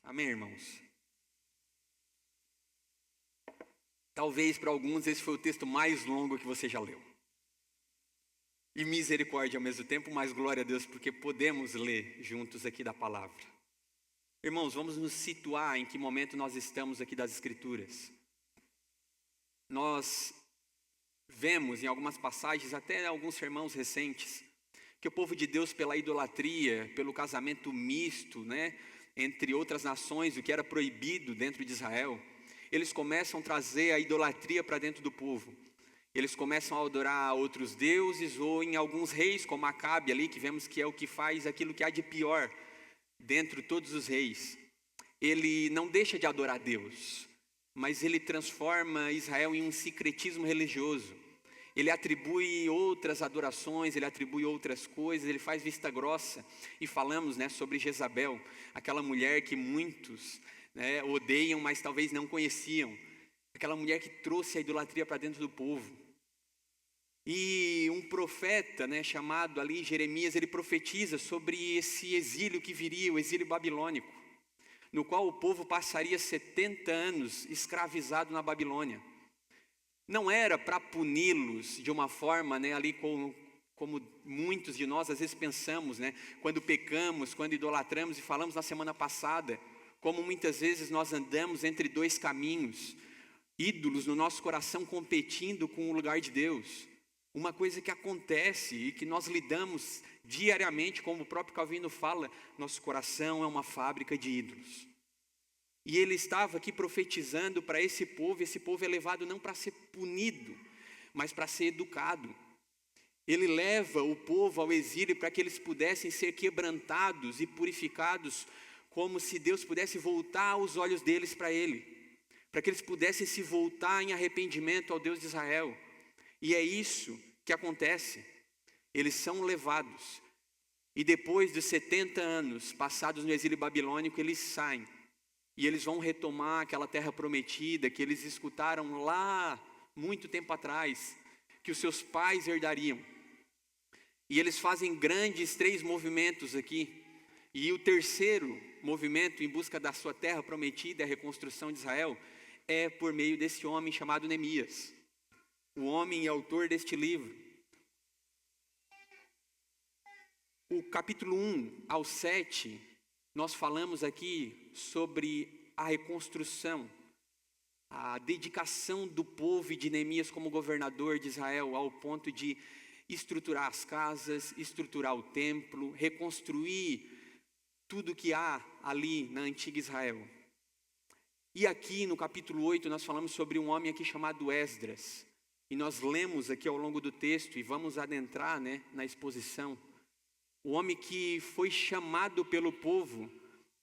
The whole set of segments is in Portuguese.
Amém, irmãos? Talvez para alguns esse foi o texto mais longo que você já leu. E misericórdia ao mesmo tempo, mas glória a Deus, porque podemos ler juntos aqui da palavra. Irmãos, vamos nos situar em que momento nós estamos aqui das Escrituras. Nós vemos em algumas passagens, até em alguns sermões recentes, que o povo de Deus, pela idolatria, pelo casamento misto, entre outras nações, o que era proibido dentro de Israel, eles começam a trazer a idolatria para dentro do povo. Eles começam a adorar outros deuses, ou em alguns reis, como Acabe ali, que vemos que é o que faz aquilo que há de pior dentro de todos os reis. Ele não deixa de adorar Deus, mas ele transforma Israel em um sincretismo religioso. Ele atribui outras adorações, ele atribui outras coisas, ele faz vista grossa. E falamos sobre Jezabel, aquela mulher que muitos odeiam, mas talvez não conheciam. Aquela mulher que trouxe a idolatria para dentro do povo. E um profeta chamado ali Jeremias, ele profetiza sobre esse exílio que viria, o exílio babilônico, no qual o povo passaria 70 anos escravizado na Babilônia. Não era para puni-los de uma forma ali como muitos de nós às vezes pensamos, quando pecamos, quando idolatramos, e falamos na semana passada, como muitas vezes nós andamos entre dois caminhos, ídolos no nosso coração competindo com o lugar de Deus. Uma coisa que acontece e que nós lidamos diariamente, como o próprio Calvino fala, nosso coração é uma fábrica de ídolos. E ele estava aqui profetizando para esse povo é levado não para ser punido, mas para ser educado. Ele leva o povo ao exílio para que eles pudessem ser quebrantados e purificados, como se Deus pudesse voltar os olhos deles para ele, para que eles pudessem se voltar em arrependimento ao Deus de Israel. E é isso que acontece. Eles são levados, e depois de 70 anos passados no exílio babilônico, eles saem. E eles vão retomar aquela terra prometida que eles escutaram lá, muito tempo atrás, que os seus pais herdariam. E eles fazem grandes 3 movimentos aqui. E o terceiro movimento em busca da sua terra prometida, a reconstrução de Israel, é por meio desse homem chamado Neemias, o homem e autor deste livro. O capítulo 1 ao 7, nós falamos aqui sobre a reconstrução, a dedicação do povo e de Neemias como governador de Israel, ao ponto de estruturar as casas, estruturar o templo, reconstruir tudo que há ali na antiga Israel. E aqui no capítulo 8 nós falamos sobre um homem aqui chamado Esdras. E nós lemos aqui ao longo do texto e vamos adentrar na exposição. O homem que foi chamado pelo povo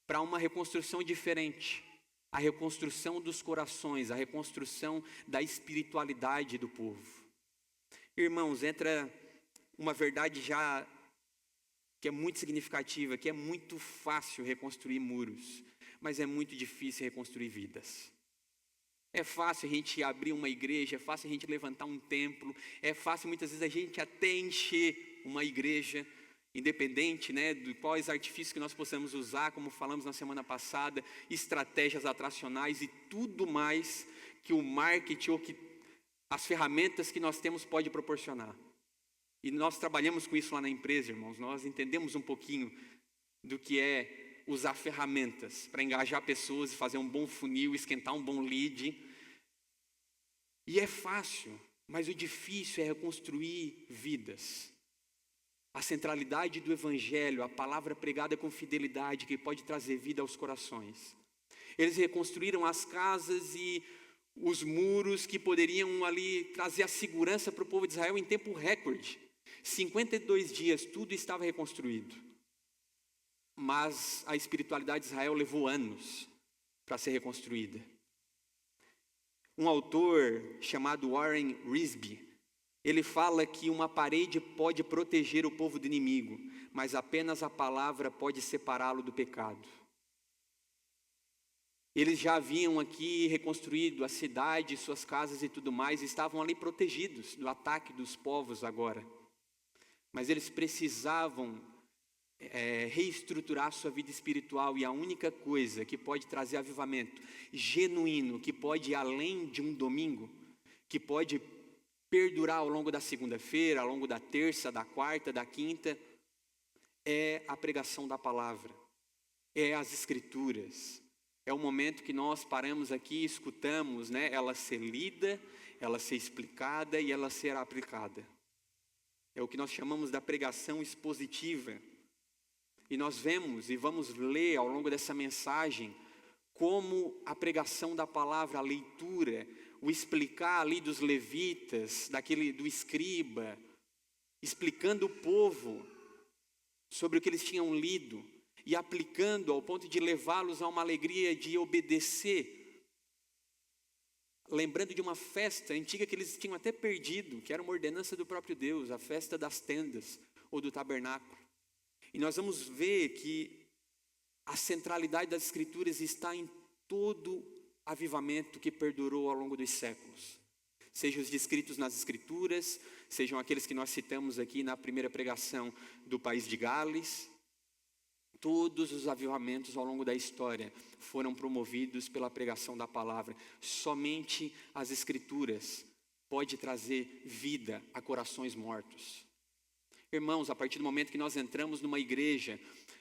para uma reconstrução diferente. A reconstrução dos corações, a reconstrução da espiritualidade do povo. Irmãos, entra uma verdade já que é muito significativa, que é muito fácil reconstruir muros, mas é muito difícil reconstruir vidas. É fácil a gente abrir uma igreja, é fácil a gente levantar um templo, é fácil muitas vezes a gente até encher uma igreja, independente de quais artifícios que nós possamos usar, como falamos na semana passada, estratégias atracionais e tudo mais que o marketing ou que as ferramentas que nós temos pode proporcionar. E nós trabalhamos com isso lá na empresa, irmãos. Nós entendemos um pouquinho do que é usar ferramentas para engajar pessoas e fazer um bom funil, esquentar um bom lead. E é fácil, mas o difícil é reconstruir vidas. A centralidade do Evangelho, a palavra pregada com fidelidade, que pode trazer vida aos corações. Eles reconstruíram as casas e os muros que poderiam ali trazer a segurança para o povo de Israel em tempo recorde. 52 dias, tudo estava reconstruído. Mas a espiritualidade de Israel levou anos para ser reconstruída. Um autor chamado Warren Wiersbe, ele fala que uma parede pode proteger o povo do inimigo, mas apenas a palavra pode separá-lo do pecado. Eles já haviam aqui reconstruído a cidade, suas casas e tudo mais, estavam ali protegidos do ataque dos povos agora. Mas eles precisavam reestruturar a sua vida espiritual, e a única coisa que pode trazer avivamento genuíno, que pode ir além de um domingo, que pode perdurar ao longo da segunda-feira, ao longo da terça, da quarta, da quinta, é a pregação da palavra, é as escrituras. É o momento que nós paramos aqui e escutamos, né, ela ser lida, ela ser explicada e ela ser aplicada. É o que nós chamamos da pregação expositiva. E nós vemos e vamos ler ao longo dessa mensagem como a pregação da palavra, a leitura, o explicar ali dos levitas, do escriba, explicando o povo sobre o que eles tinham lido e aplicando ao ponto de levá-los a uma alegria de obedecer. Lembrando de uma festa antiga que eles tinham até perdido, que era uma ordenança do próprio Deus, a festa das tendas ou do tabernáculo. E nós vamos ver que a centralidade das Escrituras está em todo avivamento que perdurou ao longo dos séculos. Sejam os descritos nas Escrituras, sejam aqueles que nós citamos aqui na primeira pregação do país de Gales. Todos os avivamentos ao longo da história foram promovidos pela pregação da palavra. Somente as Escrituras podem trazer vida a corações mortos. Irmãos, a partir do momento que nós entramos numa igreja,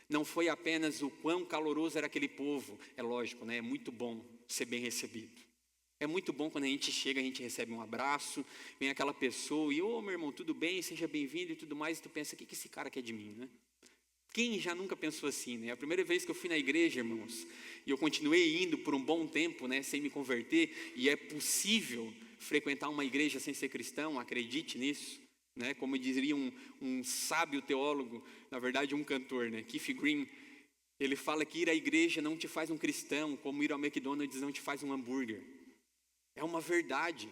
não foi apenas o quão caloroso era aquele povo. É lógico, né? É muito bom ser bem recebido. É muito bom quando a gente chega, a gente recebe um abraço, vem aquela pessoa e, meu irmão, tudo bem, seja bem-vindo e tudo mais, e tu pensa, o que esse cara quer de mim, né? Quem já nunca pensou assim, né? A primeira vez que eu fui na igreja, irmãos, e eu continuei indo por um bom tempo, né, sem me converter, e é possível frequentar uma igreja sem ser cristão, acredite nisso, né? Como diria um sábio teólogo, na verdade um cantor, né, Keith Green, ele fala que ir à igreja não te faz um cristão, como ir ao McDonald's não te faz um hambúrguer. É uma verdade.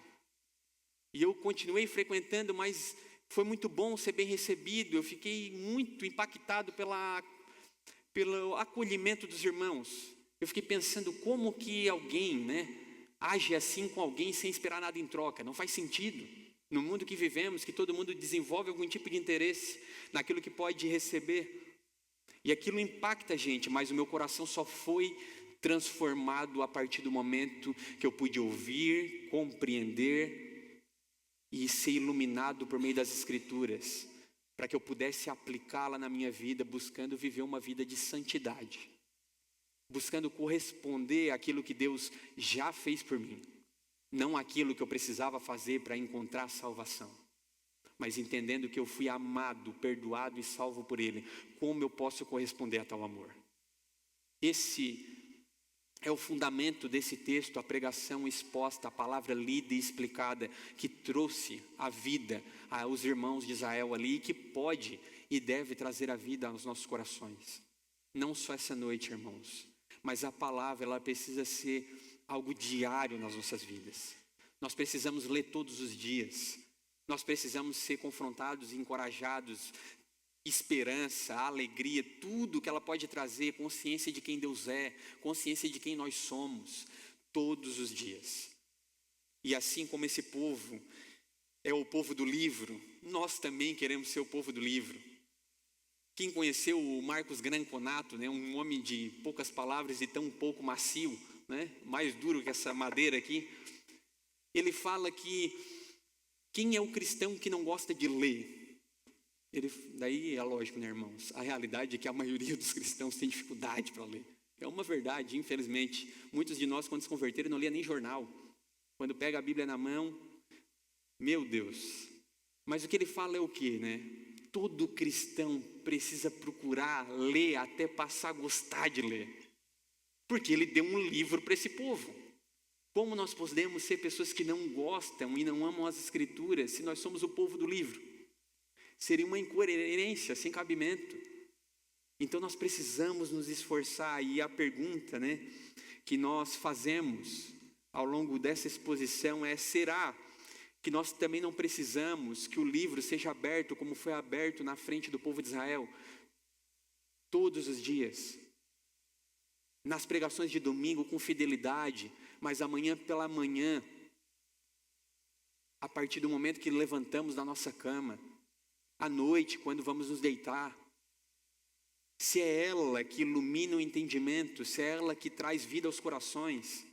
E eu continuei frequentando, mas foi muito bom ser bem recebido. Eu fiquei muito impactado pelo acolhimento dos irmãos. Eu fiquei pensando como que alguém, né, age assim com alguém sem esperar nada em troca. Não faz sentido. No mundo que vivemos, que todo mundo desenvolve algum tipo de interesse naquilo que pode receber. E aquilo impacta a gente, mas o meu coração só foi transformado a partir do momento que eu pude ouvir, compreender e ser iluminado por meio das Escrituras, para que eu pudesse aplicá-la na minha vida, buscando viver uma vida de santidade, buscando corresponder àquilo que Deus já fez por mim, não aquilo que eu precisava fazer para encontrar salvação, mas entendendo que eu fui amado, perdoado e salvo por Ele. Como eu posso corresponder a tal amor? Esse é o fundamento desse texto, a pregação exposta, a palavra lida e explicada, que trouxe a vida aos irmãos de Israel ali, e que pode e deve trazer a vida aos nossos corações. Não só essa noite, irmãos, mas a palavra, ela precisa ser algo diário nas nossas vidas. Nós precisamos ler todos os dias. Nós precisamos ser confrontados e encorajados, esperança, alegria, tudo que ela pode trazer, consciência de quem Deus é, consciência de quem nós somos, todos os dias. E assim como esse povo é o povo do livro, nós também queremos ser o povo do livro. Quem conheceu o Marcos Granconato, né, um homem de poucas palavras e tão pouco macio, né, mais duro que essa madeira aqui, ele fala que quem é o cristão que não gosta de ler? Daí é lógico, né, irmãos? A realidade é que a maioria dos cristãos tem dificuldade para ler. É uma verdade, infelizmente. Muitos de nós, quando se converteram, não lia nem jornal. Quando pega a Bíblia na mão, meu Deus. Mas o que ele fala é o quê, né? Todo cristão precisa procurar ler até passar a gostar de ler. Porque ele deu um livro para esse povo. Como nós podemos ser pessoas que não gostam e não amam as Escrituras se nós somos o povo do livro? Seria uma incoerência, sem cabimento. Então nós precisamos nos esforçar. E a pergunta, né, que nós fazemos ao longo dessa exposição é: será que nós também não precisamos que o livro seja aberto como foi aberto na frente do povo de Israel? Todos os dias. Nas pregações de domingo com fidelidade, mas amanhã pela manhã, a partir do momento que levantamos da nossa cama, à noite, quando vamos nos deitar, se é ela que ilumina o entendimento, se é ela que traz vida aos corações,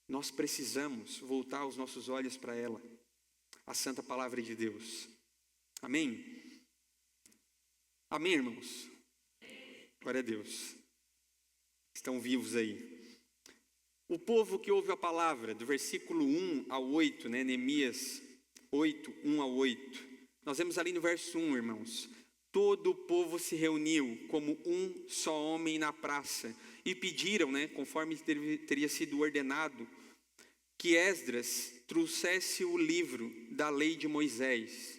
nós precisamos voltar os nossos olhos para ela, a santa palavra de Deus. Amém? Amém, irmãos? Glória a Deus. Estão vivos aí. O povo que ouve a palavra, do versículo 1 ao 8, Neemias 8, 1 ao 8. Nós vemos ali no verso 1, irmãos. Todo o povo se reuniu como um só homem na praça e pediram, conforme teria sido ordenado, que Esdras trouxesse o livro da lei de Moisés.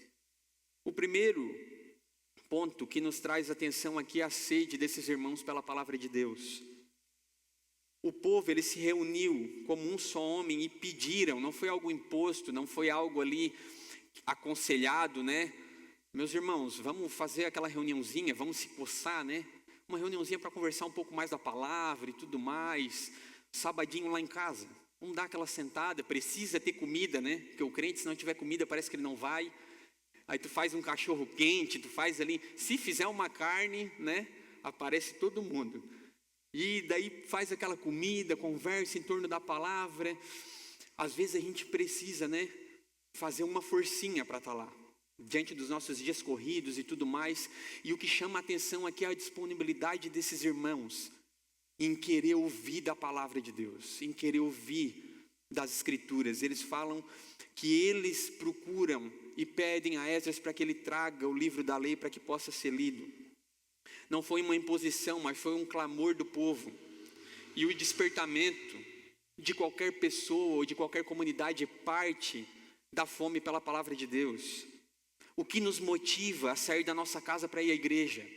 O primeiro ponto que nos traz atenção aqui é a sede desses irmãos pela palavra de Deus. O povo, ele se reuniu como um só homem e pediram, não foi algo imposto, não foi algo ali aconselhado, Meus irmãos, vamos fazer aquela reuniãozinha, vamos se coçar, Uma reuniãozinha para conversar um pouco mais da palavra e tudo mais, sabadinho lá em casa. Vamos dar aquela sentada, precisa ter comida, Porque o crente, se não tiver comida, parece que ele não vai. Aí tu faz um cachorro quente, tu faz ali, se fizer uma carne, aparece todo mundo. E daí faz aquela comida, conversa em torno da palavra. Às vezes a gente precisa, fazer uma forcinha para estar lá, diante dos nossos dias corridos e tudo mais. E o que chama a atenção aqui é a disponibilidade desses irmãos em querer ouvir da palavra de Deus, em querer ouvir das Escrituras. Eles falam que eles procuram e pedem a Esdras para que ele traga o livro da lei para que possa ser lido. Não foi uma imposição, mas foi um clamor do povo. E o despertamento de qualquer pessoa ou de qualquer comunidade parte da fome pela palavra de Deus. O que nos motiva a sair da nossa casa para ir à igreja?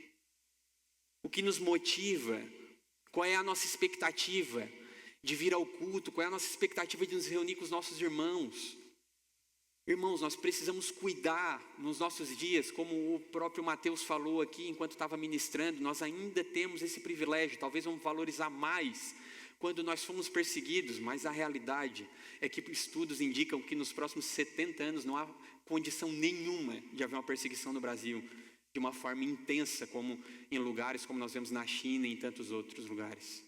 O que nos motiva? Qual é a nossa expectativa de vir ao culto? Qual é a nossa expectativa de nos reunir com os nossos irmãos? Irmãos, nós precisamos cuidar nos nossos dias, como o próprio Mateus falou aqui enquanto estava ministrando, nós ainda temos esse privilégio, talvez vamos valorizar mais quando nós fomos perseguidos, mas a realidade é que estudos indicam que nos próximos 70 anos não há condição nenhuma de haver uma perseguição no Brasil, de uma forma intensa, como em lugares como nós vemos na China e em tantos outros lugares.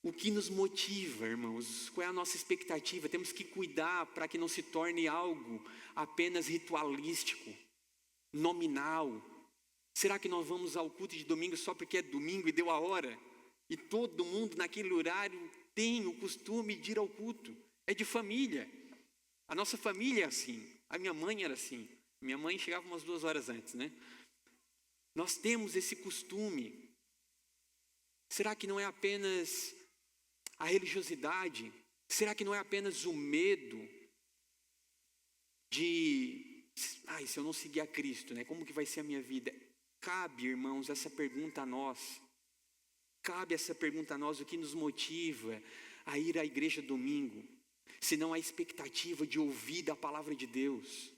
O que nos motiva, irmãos? Qual é a nossa expectativa? Temos que cuidar para que não se torne algo apenas ritualístico, nominal. Será que nós vamos ao culto de domingo só porque é domingo e deu a hora? E todo mundo naquele horário tem o costume de ir ao culto. É de família. A nossa família é assim. A minha mãe era assim. Minha mãe chegava umas 2 horas antes, Nós temos esse costume. Será que não é apenas a religiosidade? Será que não é apenas o medo de, se eu não seguir a Cristo, como que vai ser a minha vida? Cabe, irmãos, essa pergunta a nós. Cabe essa pergunta a nós, o que nos motiva a ir à igreja domingo? Se não há expectativa de ouvir da palavra de Deus.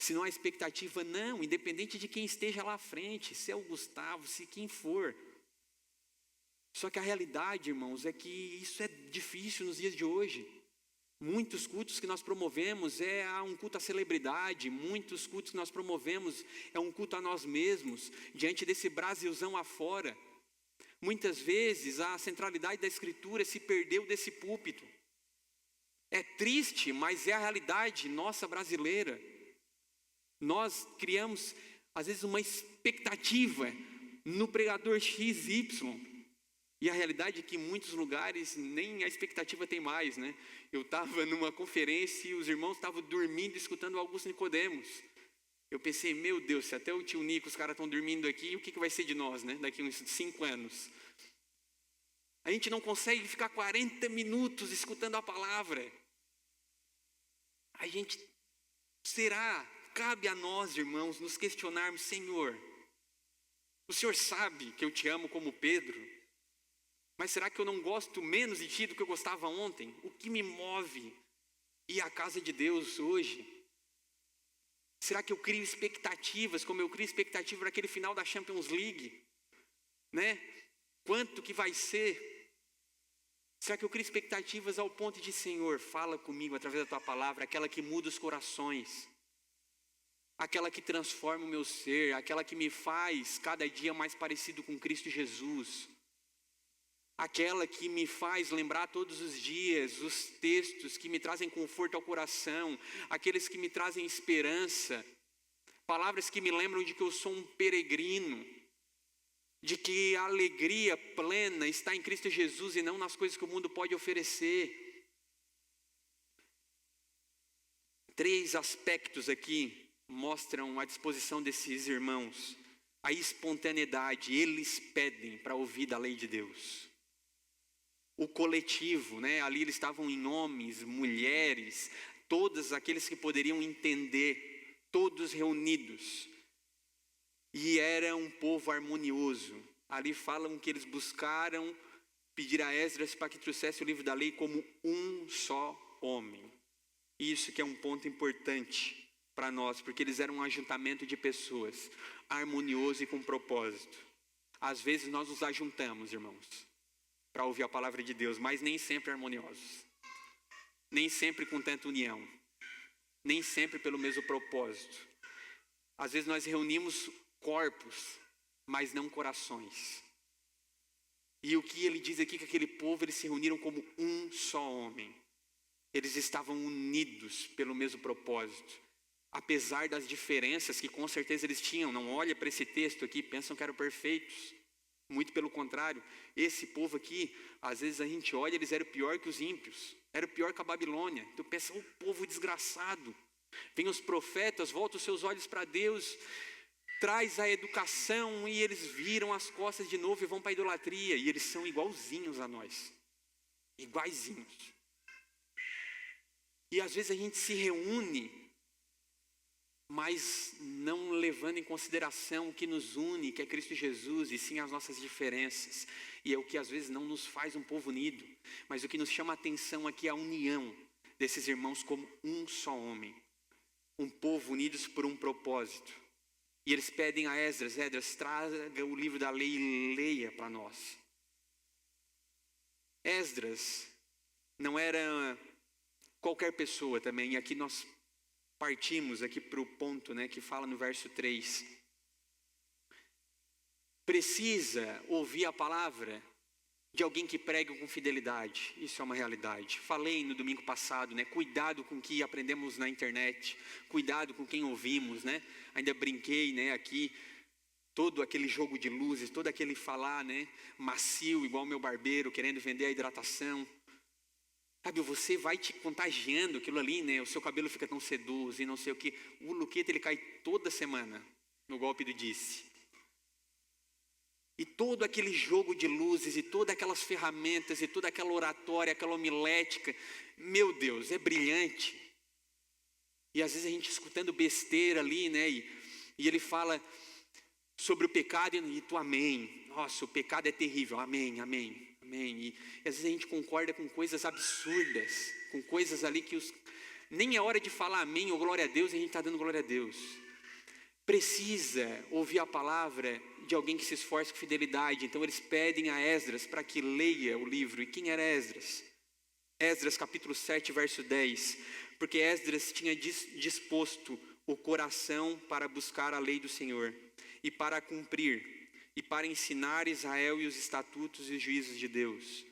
Se não há expectativa, não, independente de quem esteja lá à frente, se é o Gustavo, se quem for. Só que a realidade, irmãos, é que isso é difícil nos dias de hoje. Muitos cultos que nós promovemos é um culto à celebridade, muitos cultos que nós promovemos é um culto a nós mesmos, diante desse Brasilzão afora. Muitas vezes a centralidade da Escritura se perdeu desse púlpito. É triste, mas é a realidade nossa brasileira. Nós criamos, às vezes, uma expectativa no pregador XY. E a realidade é que em muitos lugares nem a expectativa tem mais, Eu estava numa conferência e os irmãos estavam dormindo, escutando Augusto Nicodemos. Eu pensei, meu Deus, se até o tio Nico, os caras estão dormindo aqui, o que vai ser de nós, daqui a uns 5 anos? A gente não consegue ficar 40 minutos escutando a palavra. Cabe a nós, irmãos, nos questionarmos, Senhor, o Senhor sabe que eu te amo como Pedro, mas será que eu não gosto menos de ti do que eu gostava ontem? O que me move ir à casa de Deus hoje? Será que eu crio expectativas, como eu crio expectativa para aquele final da Champions League? Quanto que vai ser? Será que eu crio expectativas ao ponto de, Senhor, fala comigo através da tua palavra, aquela que muda os corações? aquela que transforma o meu ser, aquela que me faz cada dia mais parecido com Cristo Jesus, aquela que me faz lembrar todos os dias os textos que me trazem conforto ao coração, aqueles que me trazem esperança, palavras que me lembram de que eu sou um peregrino, de que a alegria plena está em Cristo Jesus e não nas coisas que o mundo pode oferecer. 3 aspectos aqui mostram a disposição desses irmãos. A espontaneidade, eles pedem para ouvir da lei de Deus. O coletivo, né? Ali eles estavam em homens, mulheres, todos aqueles que poderiam entender, todos reunidos. E era um povo harmonioso. Ali falam que eles buscaram pedir a Esdras para que trouxesse o livro da lei como um só homem. Isso que é um ponto importante para nós, porque eles eram um ajuntamento de pessoas, harmonioso e com propósito. Às vezes nós nos ajuntamos, irmãos, para ouvir a palavra de Deus, mas nem sempre harmoniosos, nem sempre com tanta união, nem sempre pelo mesmo propósito. Às vezes nós reunimos corpos, mas não corações. E o que ele diz aqui, que aquele povo, eles se reuniram como um só homem. Eles estavam unidos pelo mesmo propósito. Apesar das diferenças que com certeza eles tinham. Não olha para esse texto aqui, pensam que eram perfeitos. Muito pelo contrário. Esse povo aqui, às vezes a gente olha, eles eram pior que os ímpios. Era pior que a Babilônia. Então pensa, o povo desgraçado. Vem os profetas, volta os seus olhos para Deus, traz a educação e eles viram as costas de novo e vão para a idolatria. E eles são igualzinhos a nós. Iguaizinhos. E às vezes a gente se reúne, mas não levando em consideração o que nos une, que é Cristo Jesus, e sim as nossas diferenças. E é o que às vezes não nos faz um povo unido, mas o que nos chama a atenção aqui é a união desses irmãos como um só homem. Um povo unidos por um propósito. E eles pedem a Esdras, Esdras, traga o livro da lei e leia para nós. Esdras não era qualquer pessoa também, e aqui nós partimos aqui para o ponto, né, que fala no verso 3. Precisa ouvir a palavra de alguém que prega com fidelidade. Isso é uma realidade. Falei no domingo passado, né, cuidado com o que aprendemos na internet, cuidado com quem ouvimos, né? Ainda brinquei, né, aqui, todo aquele jogo de luzes, todo aquele falar, né, macio, igual o meu barbeiro, querendo vender a hidratação. Sabe, você vai te contagiando aquilo ali, né? O seu cabelo fica tão sedoso e não sei o que. O Luqueta, ele cai toda semana no golpe do disse. E todo aquele jogo de luzes e todas aquelas ferramentas e toda aquela oratória, aquela homilética, meu Deus, é brilhante. E às vezes a gente escutando besteira ali, né? E ele fala sobre o pecado e tu amém. Nossa, o pecado é terrível, amém, amém. Amém. E às vezes a gente concorda com coisas absurdas, com coisas ali que nem é hora de falar amém ou glória a Deus e a gente está dando glória a Deus. Precisa ouvir a palavra de alguém que se esforce com fidelidade. Então eles pedem a Esdras para que leia o livro. E quem era Esdras? Esdras capítulo 7, verso 10. Porque Esdras tinha disposto o coração para buscar a lei do Senhor e para cumprir, e para ensinar Israel e os estatutos e os juízos de Deus.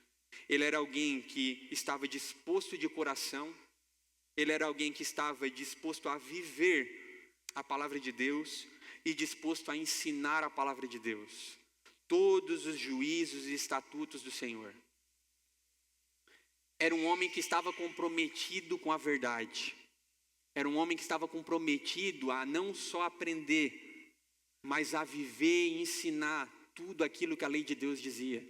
Ele era alguém que estava disposto de coração, ele era alguém que estava disposto a viver a palavra de Deus e disposto a ensinar a palavra de Deus. Todos os juízos e estatutos do Senhor. Era um homem que estava comprometido com a verdade. Era um homem que estava comprometido a não só aprender, mas a viver e ensinar tudo aquilo que a lei de Deus dizia.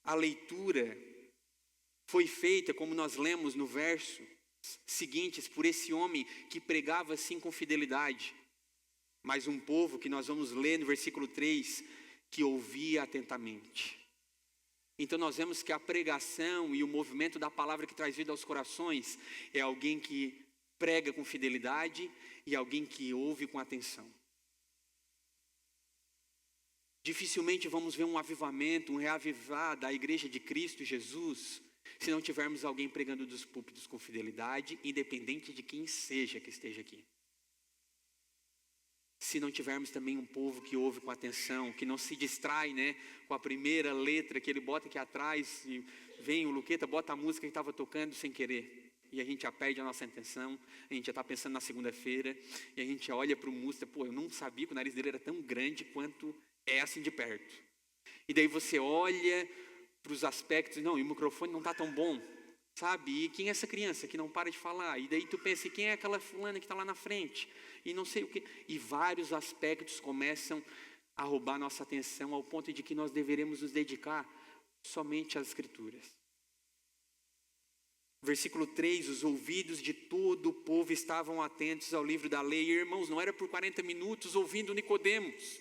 A leitura foi feita, como nós lemos no verso seguintes, por esse homem que pregava assim com fidelidade. Mas um povo que nós vamos ler no versículo 3, que ouvia atentamente. Então nós vemos que a pregação e o movimento da palavra que traz vida aos corações é alguém que prega com fidelidade e alguém que ouve com atenção. Dificilmente vamos ver um avivamento, um reavivar da igreja de Cristo Jesus, se não tivermos alguém pregando dos púlpitos com fidelidade, independente de quem seja que esteja aqui. se não tivermos também um povo que ouve com atenção, que não se distrai, né, com a primeira letra que ele bota aqui atrás, e vem o Luqueta, bota a música que estava tocando sem querer, e a gente já perde a nossa atenção, a gente já está pensando na segunda-feira, e a gente olha para o músico, pô, eu não sabia que o nariz dele era tão grande quanto é assim de perto. E daí você olha para os aspectos, não, e o microfone não está tão bom, sabe? E quem é essa criança que não para de falar? E daí tu pensa, e quem é aquela fulana que está lá na frente? E não sei o que. E vários aspectos começam a roubar nossa atenção ao ponto de que nós deveremos nos dedicar somente às Escrituras. Versículo 3, os ouvidos de todo o povo estavam atentos ao livro da lei. E, irmãos, não era por 40 minutos ouvindo Nicodemos.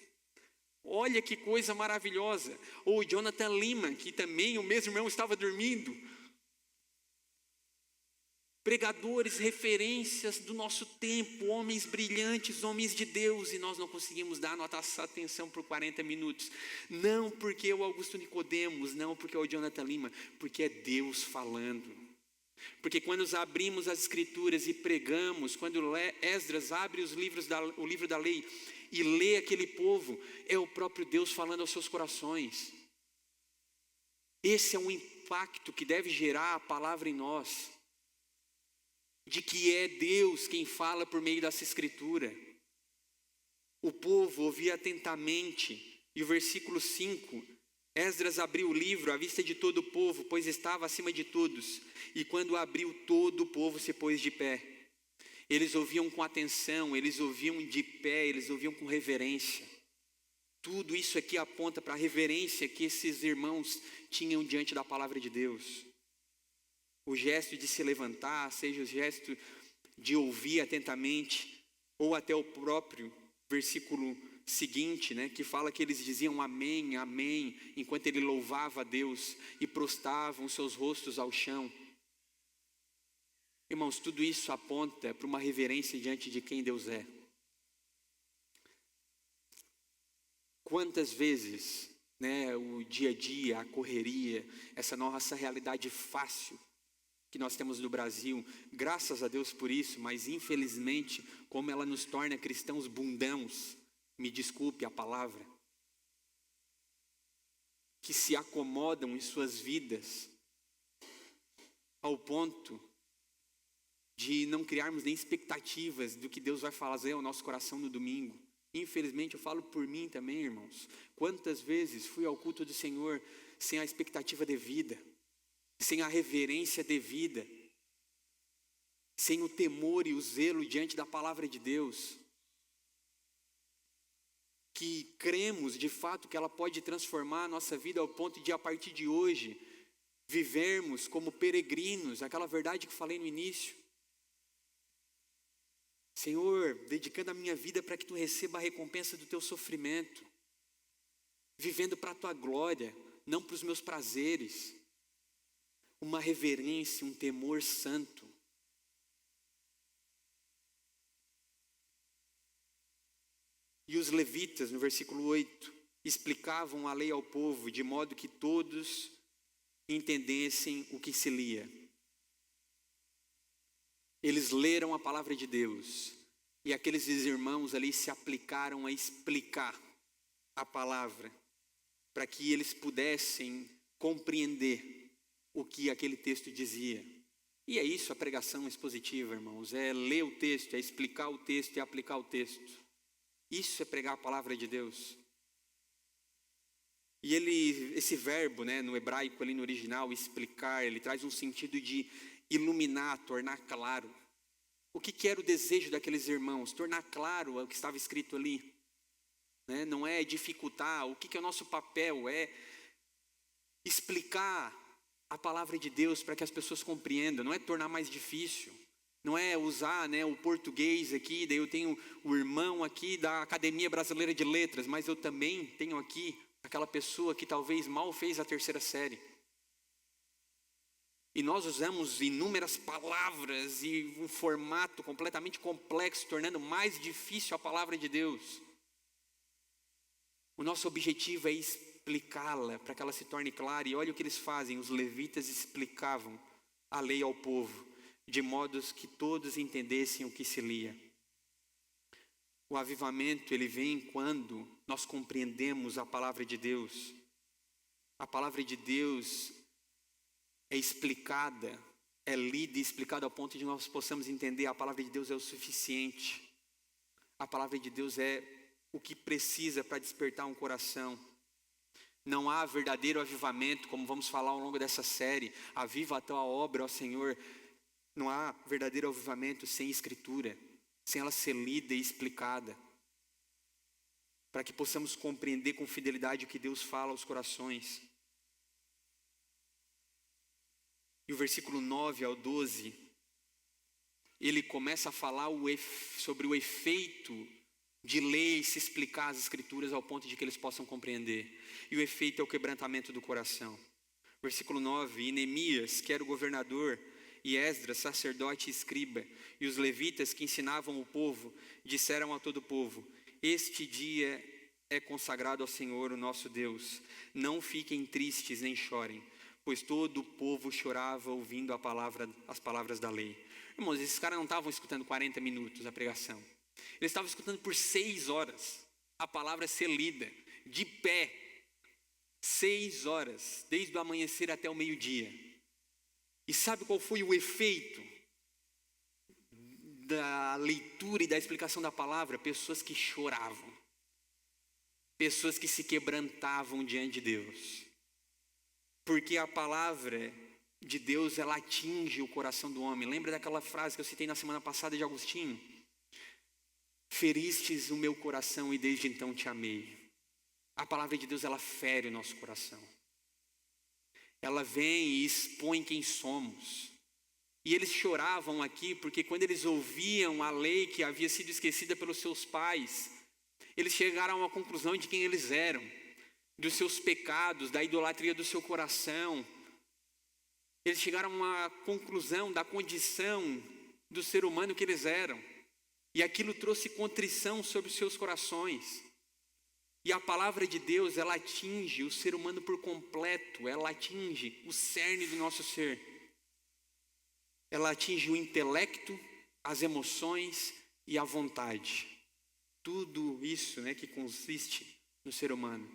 Olha que coisa maravilhosa. Ou Jonathan Lima, que também o mesmo irmão estava dormindo. Pregadores, referências do nosso tempo, homens brilhantes, homens de Deus, e nós não conseguimos dar nossa atenção por 40 minutos. Não porque é o Augusto Nicodemos, não porque é o Jonathan Lima, porque é Deus falando. Porque quando nós abrimos as Escrituras e pregamos, quando Esdras abre o livro da lei e lê aquele povo, é o próprio Deus falando aos seus corações. Esse é um impacto que deve gerar a palavra em nós, de que é Deus quem fala por meio dessa Escritura. O povo ouvia atentamente, e o versículo 5, Esdras abriu o livro à vista de todo o povo, pois estava acima de todos, e quando abriu, todo o povo se pôs de pé. Eles ouviam com atenção, eles ouviam de pé, eles ouviam com reverência. Tudo isso aqui aponta para a reverência que esses irmãos tinham diante da palavra de Deus. O gesto de se levantar, seja o gesto de ouvir atentamente, ou até o próprio versículo seguinte, né, que fala que eles diziam amém, amém, enquanto ele louvava a Deus e prostravam seus rostos ao chão. Irmãos, tudo isso aponta para uma reverência diante de quem Deus é. Quantas vezes, né, o dia a dia, a correria, essa nossa realidade fácil que nós temos no Brasil, graças a Deus por isso, mas infelizmente, como ela nos torna cristãos bundãos, me desculpe a palavra, que se acomodam em suas vidas, ao ponto de não criarmos nem expectativas do que Deus vai fazer ao nosso coração no domingo. Infelizmente, eu falo por mim também, irmãos. Quantas vezes fui ao culto do Senhor sem a expectativa devida, sem a reverência devida, sem o temor e o zelo diante da palavra de Deus, que cremos de fato que ela pode transformar a nossa vida ao ponto de, a partir de hoje, vivermos como peregrinos, aquela verdade que falei no início. Senhor, dedicando a minha vida para que tu receba a recompensa do teu sofrimento, vivendo para a tua glória, não para os meus prazeres. Uma reverência, um temor santo. E os levitas, no versículo 8, explicavam a lei ao povo, de modo que todos entendessem o que se lia. Eles leram a palavra de Deus, e aqueles irmãos ali se aplicaram a explicar a palavra, para que eles pudessem compreender o que aquele texto dizia. E é isso a pregação expositiva, irmãos, é ler o texto, é explicar o texto e aplicar o texto. Isso é pregar a palavra de Deus. E esse verbo, né, no hebraico ali no original, explicar, ele traz um sentido de iluminar, tornar claro. O que era o desejo daqueles irmãos? Tornar claro o que estava escrito ali. Né? Não é dificultar. O que é o nosso papel? É explicar a palavra de Deus para que as pessoas compreendam. Não é tornar mais difícil. Não é usar, né, o português aqui, daí eu tenho o irmão aqui da Academia Brasileira de Letras, mas eu também tenho aqui aquela pessoa que talvez mal fez a 3ª série. E nós usamos inúmeras palavras e um formato completamente complexo, tornando mais difícil a palavra de Deus. O nosso objetivo é explicá-la para que ela se torne clara. E olha o que eles fazem, os levitas explicavam a lei ao povo, de modo que todos entendessem o que se lia. O avivamento, ele vem quando nós compreendemos a palavra de Deus. A palavra de Deus é explicada, é lida e explicada ao ponto de nós possamos entender. A palavra de Deus é o suficiente. A palavra de Deus é o que precisa para despertar um coração. Não há verdadeiro avivamento, como vamos falar ao longo dessa série. Aviva a tua obra, ó Senhor. Não há verdadeiro avivamento sem escritura, sem ela ser lida e explicada, para que possamos compreender com fidelidade o que Deus fala aos corações. E o versículo 9 ao 12, ele começa a falar sobre o efeito de ler e se explicar as escrituras ao ponto de que eles possam compreender. E o efeito é o quebrantamento do coração. Versículo 9, e Neemias, que era o governador, e Esdras, sacerdote e escriba, e os levitas que ensinavam o povo, disseram a todo o povo: este dia é consagrado ao Senhor, o nosso Deus. Não fiquem tristes nem chorem, pois todo o povo chorava ouvindo as palavras da lei. Irmãos, esses caras não estavam escutando 40 minutos a pregação. Eles estavam escutando por 6 horas a palavra ser lida, de pé. 6 horas, desde o amanhecer até o meio-dia. E sabe qual foi o efeito da leitura e da explicação da palavra? Pessoas que choravam. Pessoas que se quebrantavam diante de Deus. Porque a palavra de Deus, ela atinge o coração do homem. Lembra daquela frase que eu citei na semana passada de Agostinho? Feristes o meu coração e desde então te amei. A palavra de Deus, ela fere o nosso coração. Ela vem e expõe quem somos. E eles choravam aqui porque quando eles ouviam a lei que havia sido esquecida pelos seus pais, eles chegaram a uma conclusão de quem eles eram, dos seus pecados, da idolatria do seu coração. Eles chegaram a uma conclusão da condição do ser humano que eles eram. E aquilo trouxe contrição sobre os seus corações. E a palavra de Deus, ela atinge o ser humano por completo. Ela atinge o cerne do nosso ser. Ela atinge o intelecto, as emoções e a vontade. Tudo isso, que consiste no ser humano.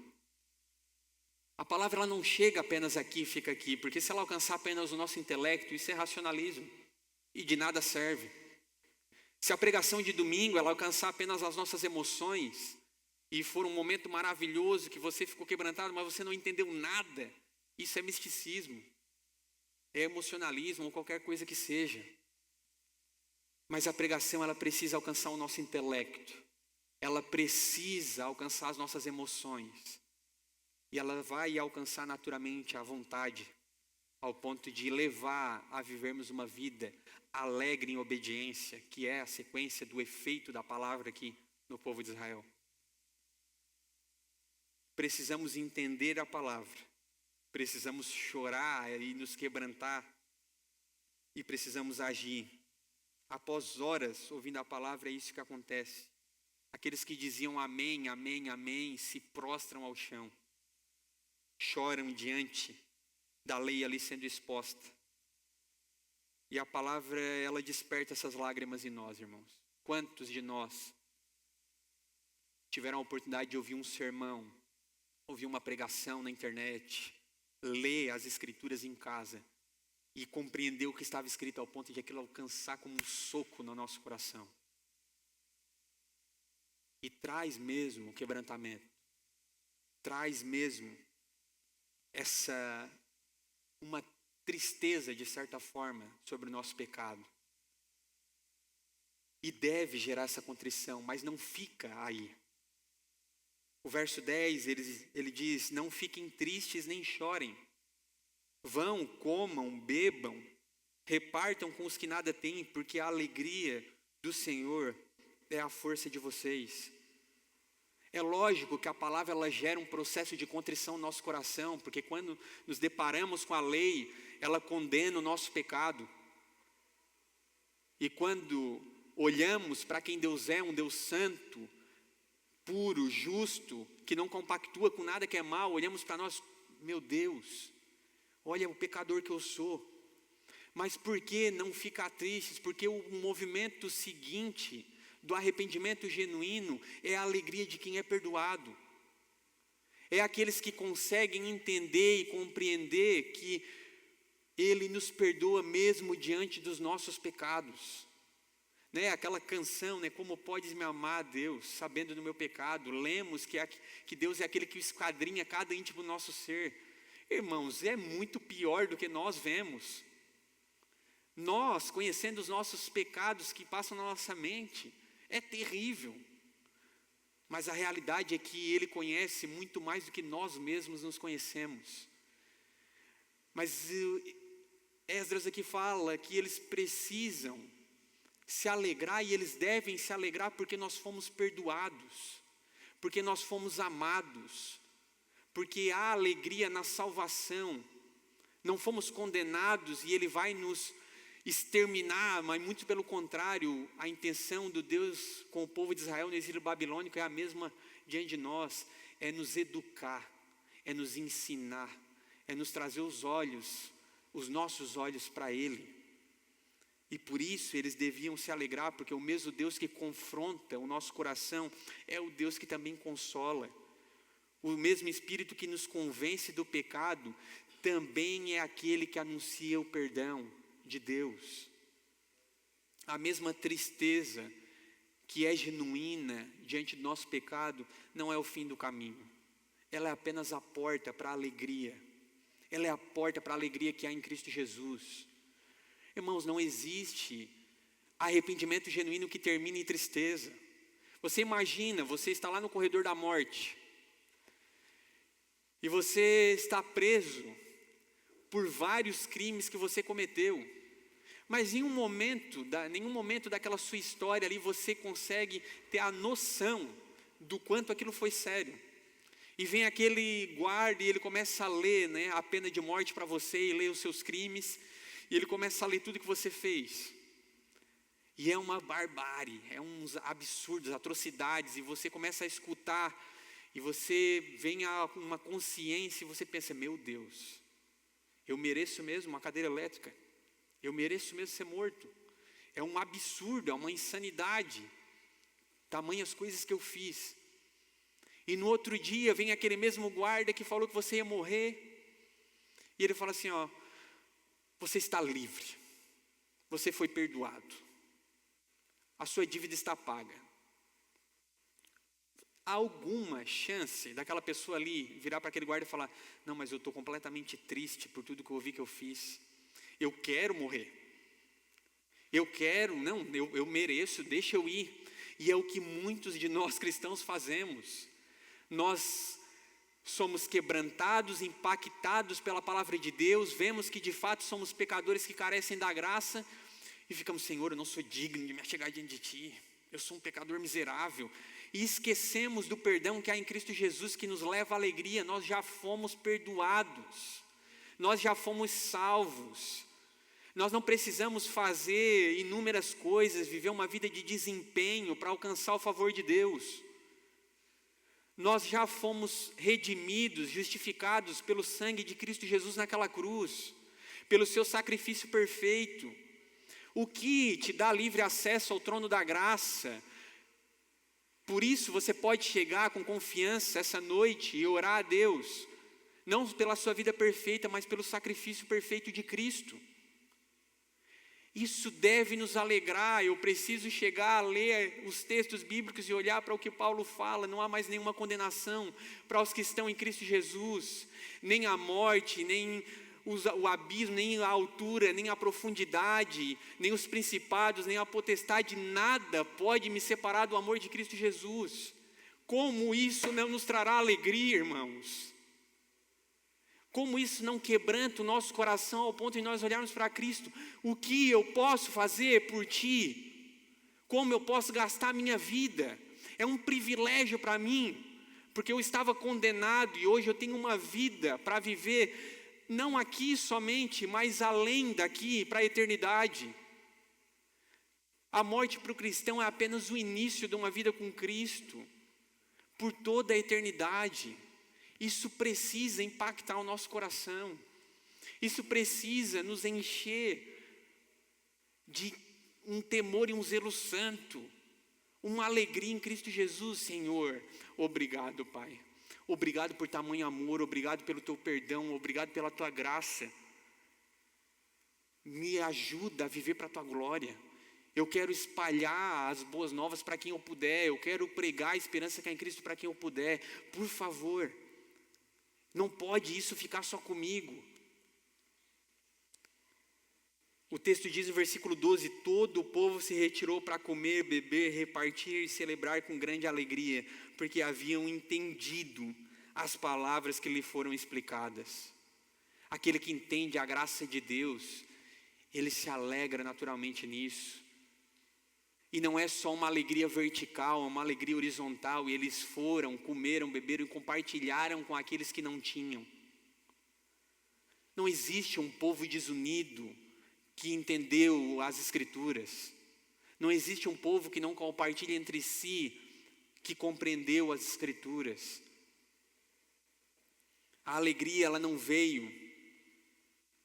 A palavra, ela não chega apenas aqui e fica aqui. Porque se ela alcançar apenas o nosso intelecto, isso é racionalismo. E de nada serve. Se a pregação de domingo, ela alcançar apenas as nossas emoções, e for um momento maravilhoso que você ficou quebrantado, mas você não entendeu nada, isso é misticismo, é emocionalismo ou qualquer coisa que seja. Mas a pregação, ela precisa alcançar o nosso intelecto, ela precisa alcançar as nossas emoções, e ela vai alcançar naturalmente a vontade, ao ponto de levar a vivermos uma vida alegre em obediência, que é a sequência do efeito da palavra aqui no povo de Israel. Precisamos entender a palavra, precisamos chorar e nos quebrantar, e precisamos agir. Após horas ouvindo a palavra, é isso que acontece. Aqueles que diziam amém, amém, amém, se prostram ao chão, choram diante da lei ali sendo exposta. E a palavra, ela desperta essas lágrimas em nós, irmãos. Quantos de nós tiveram a oportunidade de ouvir um sermão, ouvir uma pregação na internet, ler as escrituras em casa e compreender o que estava escrito ao ponto de aquilo alcançar como um soco no nosso coração? E traz mesmo o quebrantamento, traz mesmo uma tristeza, de certa forma, sobre o nosso pecado. E deve gerar essa contrição, mas não fica aí. O verso 10, ele diz: não fiquem tristes nem chorem. Vão, comam, bebam, repartam com os que nada têm, porque a alegria do Senhor é a força de vocês. É lógico que a palavra, ela gera um processo de contrição no nosso coração, porque quando nos deparamos com a lei, ela condena o nosso pecado. E quando olhamos para quem Deus é, um Deus santo, puro, justo, que não compactua com nada que é mal, olhamos para nós, meu Deus, olha o pecador que eu sou. Mas por que não ficar tristes? Porque o movimento seguinte do arrependimento genuíno é a alegria de quem é perdoado. É aqueles que conseguem entender e compreender que Ele nos perdoa mesmo diante dos nossos pecados. Né? Aquela canção, né? Como podes me amar, Deus, sabendo do meu pecado. Lemos que Deus é aquele que esquadrinha cada íntimo do nosso ser. Irmãos, é muito pior do que nós vemos. Nós, conhecendo os nossos pecados que passam na nossa mente, é terrível. Mas a realidade é que Ele conhece muito mais do que nós mesmos nos conhecemos. Mas Esdras aqui fala que eles precisam se alegrar, e eles devem se alegrar porque nós fomos perdoados, porque nós fomos amados, porque há alegria na salvação. Não fomos condenados e Ele vai nos exterminar, mas muito pelo contrário, a intenção do Deus com o povo de Israel no exílio babilônico é a mesma diante de nós, é nos educar, é nos ensinar, é nos trazer os nossos olhos para Ele. E por isso eles deviam se alegrar, porque o mesmo Deus que confronta o nosso coração é o Deus que também consola. O mesmo Espírito que nos convence do pecado também é aquele que anuncia o perdão de Deus. A mesma tristeza que é genuína diante do nosso pecado não é o fim do caminho. Ela é apenas a porta para a alegria. Ela é a porta para a alegria que há em Cristo Jesus. Irmãos, não existe arrependimento genuíno que termine em tristeza. Você imagina, você está lá no corredor da morte e você está preso por vários crimes que você cometeu. Mas em nenhum momento daquela sua história ali você consegue ter a noção do quanto aquilo foi sério. E vem aquele guarda e ele começa a ler, né, a pena de morte para você, e lê os seus crimes, e ele começa a ler tudo que você fez. E é uma barbárie, é uns absurdos, atrocidades, e você começa a escutar, e você vem a uma consciência e você pensa, meu Deus, eu mereço mesmo uma cadeira elétrica, eu mereço mesmo ser morto. É um absurdo, é uma insanidade, tamanhas coisas que eu fiz. E no outro dia vem aquele mesmo guarda que falou que você ia morrer, e ele fala assim, ó, você está livre, você foi perdoado, a sua dívida está paga. Há alguma chance daquela pessoa ali virar para aquele guarda e falar, não, mas eu estou completamente triste por tudo que eu ouvi que eu fiz, eu quero morrer, eu mereço, deixa eu ir. E é o que muitos de nós cristãos fazemos. Nós somos quebrantados, impactados pela palavra de Deus, vemos que de fato somos pecadores que carecem da graça, e ficamos, Senhor, eu não sou digno de me chegar diante de Ti, eu sou um pecador miserável, e esquecemos do perdão que há em Cristo Jesus, que nos leva à alegria. Nós já fomos perdoados, nós já fomos salvos, nós não precisamos fazer inúmeras coisas, viver uma vida de desempenho para alcançar o favor de Deus. Nós já fomos redimidos, justificados pelo sangue de Cristo Jesus naquela cruz, pelo seu sacrifício perfeito, o que te dá livre acesso ao trono da graça. Por isso você pode chegar com confiança essa noite e orar a Deus, não pela sua vida perfeita, mas pelo sacrifício perfeito de Cristo. Isso deve nos alegrar. Eu preciso chegar a ler os textos bíblicos e olhar para o que Paulo fala. Não há mais nenhuma condenação para os que estão em Cristo Jesus. Nem a morte, nem o abismo, nem a altura, nem a profundidade, nem os principados, nem a potestade. Nada pode me separar do amor de Cristo Jesus. Como isso não nos trará alegria, irmãos? Como isso não quebranta o nosso coração ao ponto de nós olharmos para Cristo? O que eu posso fazer por Ti? Como eu posso gastar a minha vida? É um privilégio para mim, porque eu estava condenado e hoje eu tenho uma vida para viver, não aqui somente, mas além daqui, para a eternidade. A morte para o cristão é apenas o início de uma vida com Cristo, por toda a eternidade. Isso precisa impactar o nosso coração. Isso precisa nos encher de um temor e um zelo santo. uma alegria em Cristo Jesus, Senhor. Obrigado, Pai. Obrigado por tamanho amor, obrigado pelo teu perdão, obrigado pela tua graça. Me ajuda a viver para a tua glória. Eu quero espalhar as boas novas para quem eu puder, eu quero pregar a esperança que há em Cristo para quem eu puder. Por favor, não pode isso ficar só comigo. O texto diz no versículo 12: todo o povo se retirou para comer, beber, repartir e celebrar com grande alegria, porque haviam entendido as palavras que lhe foram explicadas. Aquele que entende a graça de Deus, ele se alegra naturalmente nisso. E não é só uma alegria vertical, é uma alegria horizontal. E eles foram, comeram, beberam e compartilharam com aqueles que não tinham. Não existe um povo desunido que entendeu as Escrituras. Não existe um povo que não compartilha entre si, que compreendeu as Escrituras. A alegria, ela não veio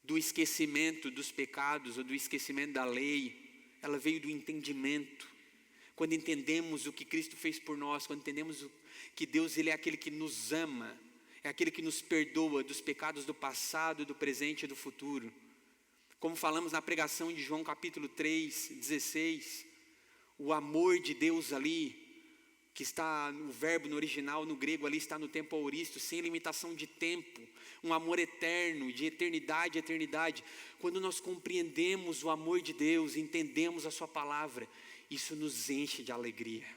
do esquecimento dos pecados ou do esquecimento da lei. Ela veio do entendimento. Quando entendemos o que Cristo fez por nós, quando entendemos que Deus, ele é aquele que nos ama, é aquele que nos perdoa dos pecados do passado, do presente e do futuro. Como falamos na pregação de João capítulo 3, 16, o amor de Deus ali, que está no verbo no original, no grego ali está no tempo aoristo, sem limitação de tempo, um amor eterno, de eternidade a eternidade. Quando nós compreendemos o amor de Deus, entendemos a sua palavra, isso nos enche de alegria,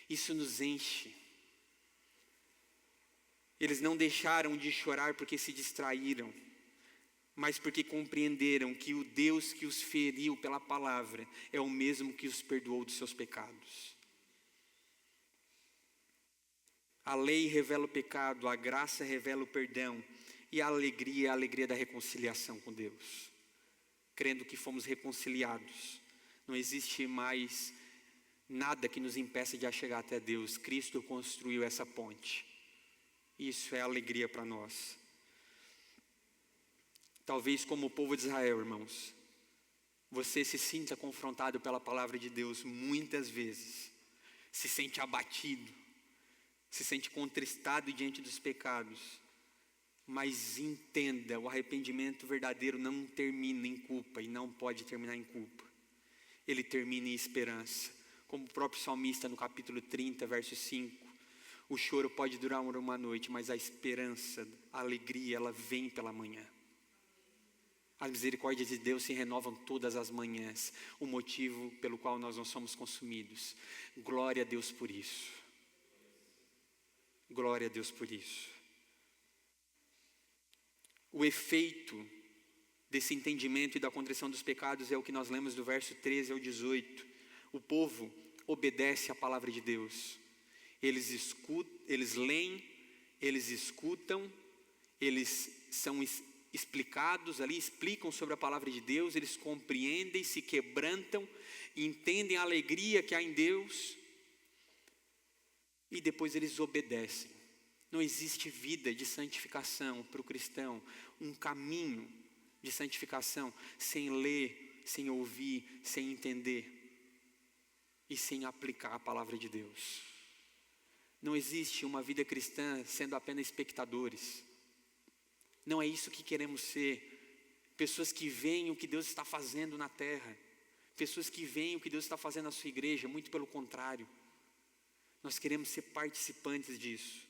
isso nos enche. Eles não deixaram de chorar porque se distraíram, mas porque compreenderam que o Deus que os feriu pela palavra é o mesmo que os perdoou dos seus pecados. A lei revela o pecado, a graça revela o perdão, e a alegria é a alegria da reconciliação com Deus. Crendo que fomos reconciliados, não existe mais nada que nos impeça de chegar até Deus. Cristo construiu essa ponte. Isso é alegria para nós. Talvez como o povo de Israel, irmãos, você se sinta confrontado pela palavra de Deus muitas vezes, se sente abatido, se sente contristado diante dos pecados, mas entenda, o arrependimento verdadeiro não termina em culpa e não pode terminar em culpa. Ele termina em esperança, como o próprio salmista no capítulo 30, verso 5, o choro pode durar uma noite, mas a esperança, a alegria, ela vem pela manhã. As misericórdias de Deus se renovam todas as manhãs, o motivo pelo qual nós não somos consumidos. Glória a Deus por isso. Glória a Deus por isso. O efeito desse entendimento e da contrição dos pecados é o que nós lemos do verso 13 ao 18. O povo obedece à palavra de Deus. Eles leem, eles escutam, eles são explicados ali, explicam sobre a palavra de Deus, eles compreendem, se quebrantam, entendem a alegria que há em Deus, e depois eles obedecem. Não existe vida de santificação para o cristão, um caminho de santificação sem ler, sem ouvir, sem entender e sem aplicar a palavra de Deus. Não existe uma vida cristã sendo apenas espectadores. Não é isso que queremos ser. Pessoas que veem o que Deus está fazendo na terra, pessoas que veem o que Deus está fazendo na sua igreja. Muito pelo contrário, nós queremos ser participantes disso.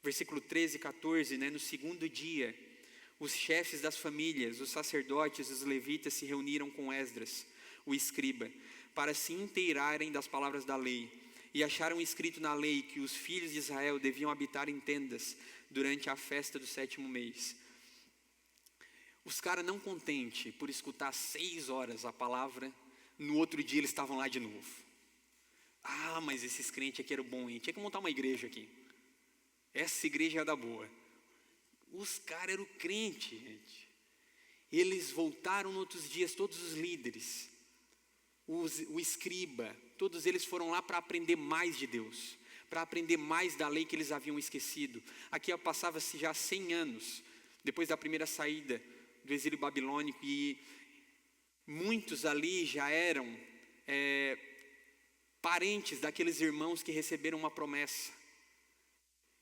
Versículo 13 e 14, no segundo dia, os chefes das famílias, os sacerdotes, os levitas se reuniram com Esdras, o escriba, para se inteirarem das palavras da lei, e acharam escrito na lei que os filhos de Israel deviam habitar em tendas durante a festa do 7º mês. Os caras não contentes por escutar 6 horas a palavra, no outro dia eles estavam lá de novo. Ah, mas esses crentes aqui eram bons, hein? Tinha que montar uma igreja aqui. Essa igreja é da boa. Os caras eram crentes, gente. Eles voltaram nos outros dias, todos os líderes, o escriba, todos eles foram lá para aprender mais de Deus, para aprender mais da lei que eles haviam esquecido. Aqui passava-se já 100 anos, depois da primeira saída do exílio babilônico, e muitos ali já eram parentes daqueles irmãos que receberam uma promessa.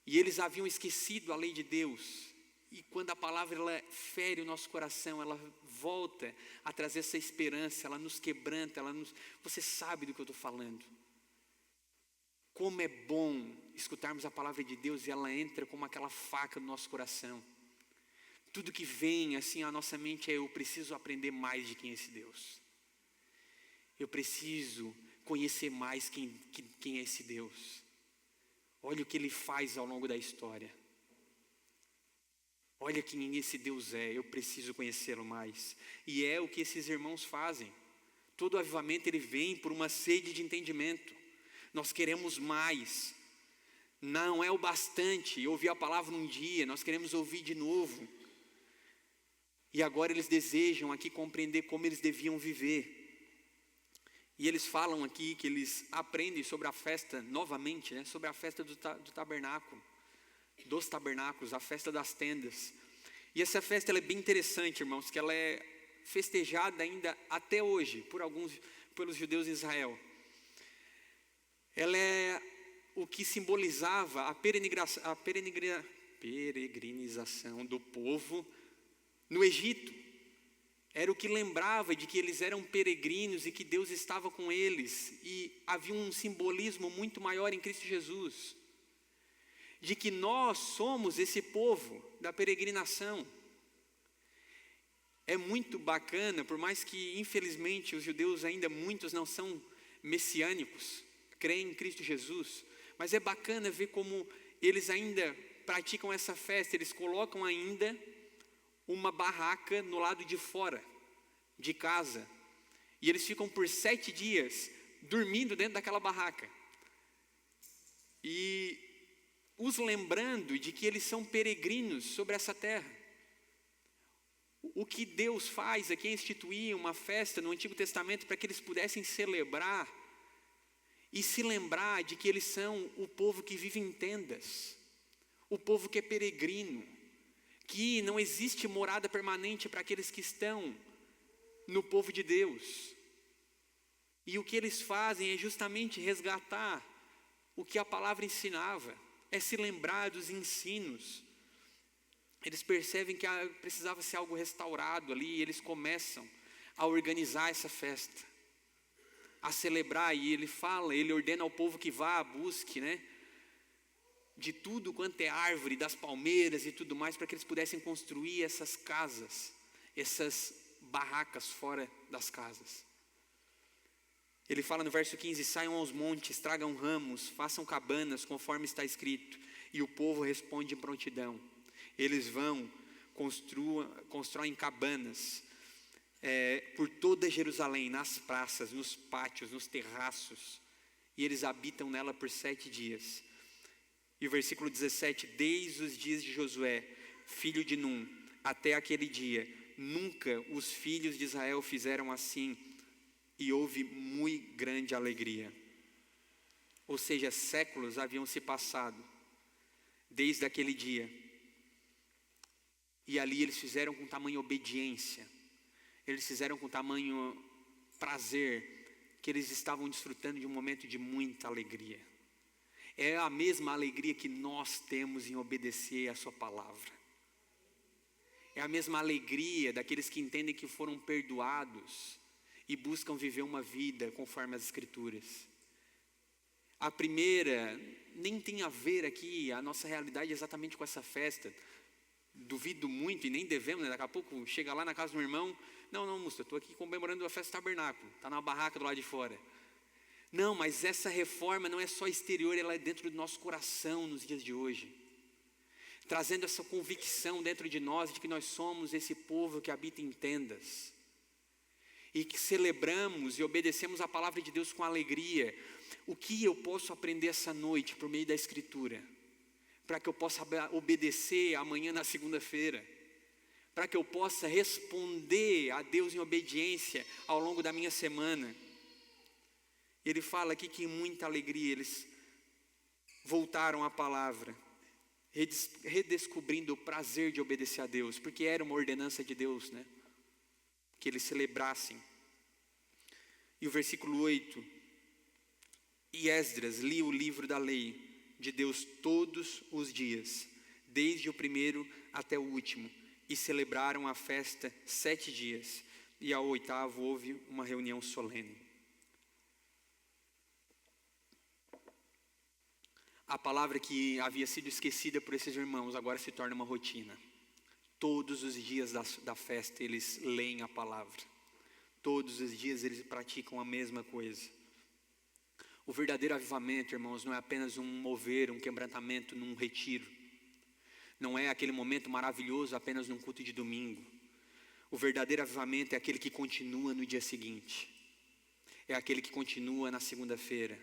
E eles haviam esquecido a lei de Deus. E quando a palavra ela fere o nosso coração, ela volta a trazer essa esperança, ela nos quebranta, você sabe do que eu estou falando. Como é bom escutarmos a palavra de Deus e ela entra como aquela faca no nosso coração. Tudo que vem assim à nossa mente é: eu preciso aprender mais de quem é esse Deus. Eu preciso conhecer mais quem é esse Deus. Olha o que Ele faz ao longo da história. Olha quem esse Deus é, eu preciso conhecê-lo mais. E é o que esses irmãos fazem. Todo avivamento ele vem por uma sede de entendimento. Nós queremos mais. Não é o bastante ouvir a palavra um dia, nós queremos ouvir de novo. E agora eles desejam aqui compreender como eles deviam viver. E eles falam aqui que eles aprendem sobre a festa, novamente, né, sobre a festa do tabernáculo, dos tabernáculos, a festa das tendas. E essa festa ela é bem interessante, irmãos, que ela é festejada ainda até hoje pelos judeus em Israel. Ela é o que simbolizava a peregrinização do povo no Egito. Era o que lembrava de que eles eram peregrinos e que Deus estava com eles. E havia um simbolismo muito maior em Cristo Jesus, de que nós somos esse povo da peregrinação. É muito bacana, por mais que infelizmente os judeus ainda muitos não são messiânicos, creem em Cristo Jesus, mas é bacana ver como eles ainda praticam essa festa. Eles colocam ainda uma barraca no lado de fora de casa, e eles ficam por 7 dias dormindo dentro daquela barraca, e os lembrando de que eles são peregrinos sobre essa terra. O que Deus faz aqui é instituir uma festa no Antigo Testamento para que eles pudessem celebrar e se lembrar de que eles são o povo que vive em tendas, o povo que é peregrino, que não existe morada permanente para aqueles que estão no povo de Deus. E o que eles fazem é justamente resgatar o que a palavra ensinava, é se lembrar dos ensinos. Eles percebem que precisava ser algo restaurado ali, e eles começam a organizar essa festa, a celebrar. E ele ordena ao povo que vá, busque, né, de tudo quanto é árvore, das palmeiras e tudo mais, para que eles pudessem construir essas casas, essas barracas fora das casas. Ele fala no verso 15: saiam aos montes, tragam ramos, façam cabanas, conforme está escrito. E o povo responde em prontidão. Eles vão, constroem cabanas por toda Jerusalém, nas praças, nos pátios, nos terraços. E eles habitam nela por 7 dias. E o versículo 17: desde os dias de Josué, filho de Num, até aquele dia, nunca os filhos de Israel fizeram assim, e houve muito grande alegria. Ou seja, séculos haviam se passado desde aquele dia, e ali eles fizeram com tamanha obediência, eles fizeram com tamanho prazer, que eles estavam desfrutando de um momento de muita alegria. É a mesma alegria que nós temos em obedecer a sua palavra. É a mesma alegria daqueles que entendem que foram perdoados e buscam viver uma vida conforme as Escrituras. A primeira nem tem a ver aqui, a nossa realidade exatamente com essa festa. Duvido muito, e nem devemos, né? Daqui a pouco chega lá na casa do meu irmão: não, moça, eu estou aqui comemorando a festa do tabernáculo, está na barraca do lado de fora. Não, mas essa reforma não é só exterior, ela é dentro do nosso coração nos dias de hoje, trazendo essa convicção dentro de nós de que nós somos esse povo que habita em tendas, e que celebramos e obedecemos a palavra de Deus com alegria. O que eu posso aprender essa noite por meio da Escritura, para que eu possa obedecer amanhã na segunda-feira, para que eu possa responder a Deus em obediência ao longo da minha semana? Ele fala aqui que em muita alegria eles voltaram à palavra, redescobrindo o prazer de obedecer a Deus, porque era uma ordenança de Deus, né? Que eles celebrassem. E o versículo 8 E Esdras lia o livro da lei de Deus todos os dias, desde o primeiro até o último, e celebraram a festa 7 dias, e ao 8º houve uma reunião solene. A palavra que havia sido esquecida por esses irmãos agora se torna uma rotina. Todos os dias da festa eles leem a palavra. Todos os dias eles praticam a mesma coisa. O verdadeiro avivamento, irmãos, não é apenas um mover, um quebrantamento num retiro. Não é aquele momento maravilhoso apenas num culto de domingo. O verdadeiro avivamento é aquele que continua no dia seguinte. É aquele que continua na segunda-feira.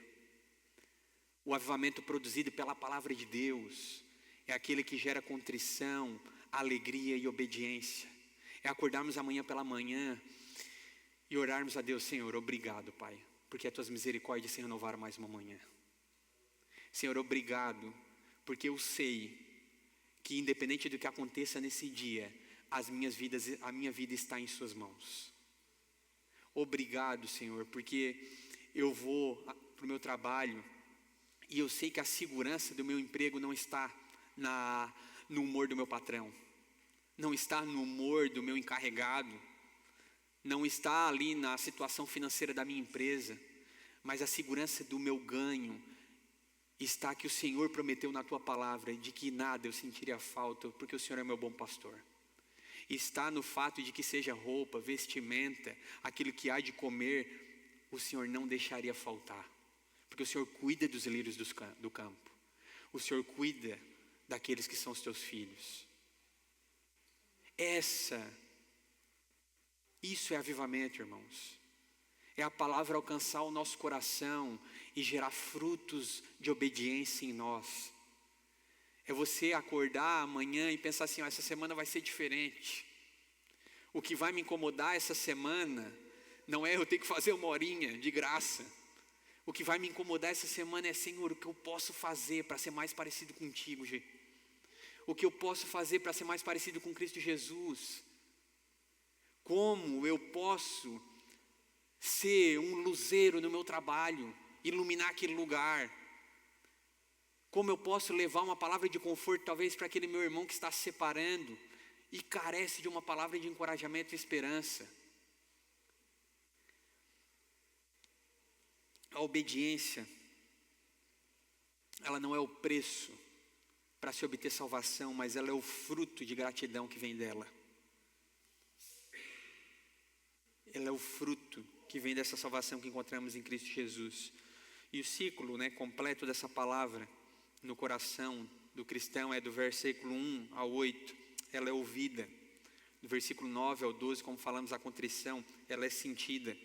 O avivamento produzido pela palavra de Deus é aquele que gera contrição, alegria e obediência. É acordarmos amanhã pela manhã e orarmos a Deus: Senhor, obrigado, Pai, porque as tuas misericórdias se renovaram mais uma manhã. Senhor, obrigado, porque eu sei que independente do que aconteça nesse dia, a minha vida está em suas mãos. Obrigado, Senhor, porque eu vou para o meu trabalho e eu sei que a segurança do meu emprego não está no humor do meu patrão, não está no humor do meu encarregado, não está ali na situação financeira da minha empresa, mas a segurança do meu ganho está que o Senhor prometeu na tua palavra, de que nada eu sentiria falta, porque o Senhor é meu bom pastor. Está no fato de que seja roupa, vestimenta, aquilo que há de comer, o Senhor não deixaria faltar, porque o Senhor cuida dos lírios do campo, o Senhor cuida daqueles que são os teus filhos. Isso é avivamento, irmãos. É a palavra alcançar o nosso coração e gerar frutos de obediência em nós. É você acordar amanhã e pensar assim: essa semana vai ser diferente. O que vai me incomodar essa semana não é eu ter que fazer 1 horinha de graça. O que vai me incomodar essa semana é: Senhor, o que eu posso fazer para ser mais parecido contigo, G? O que eu posso fazer para ser mais parecido com Cristo Jesus? Como eu posso ser um luzeiro no meu trabalho, iluminar aquele lugar? Como eu posso levar uma palavra de conforto talvez para aquele meu irmão que está se separando e carece de uma palavra de encorajamento e esperança? A obediência, ela não é o preço para se obter salvação, mas ela é o fruto de gratidão que vem dela. Ela é o fruto que vem dessa salvação que encontramos em Cristo Jesus. E o ciclo, completo dessa palavra no coração do cristão é do versículo 1 ao 8, ela é ouvida. Do versículo 9 ao 12, como falamos, a contrição, ela é sentida.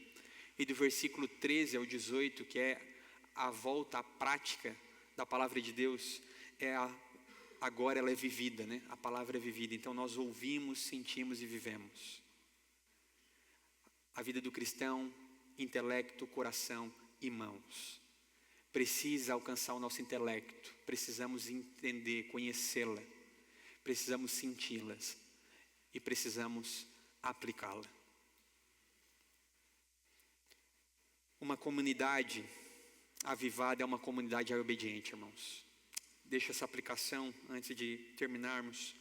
E do versículo 13 ao 18, que é a volta à prática da palavra de Deus, agora ela é vivida, A palavra é vivida. Então nós ouvimos, sentimos e vivemos. A vida do cristão, intelecto, coração e mãos. Precisa alcançar o nosso intelecto, precisamos entender, conhecê-la, precisamos senti-las e precisamos aplicá-la. Uma comunidade avivada é uma comunidade obediente, irmãos. Deixo essa aplicação antes de terminarmos.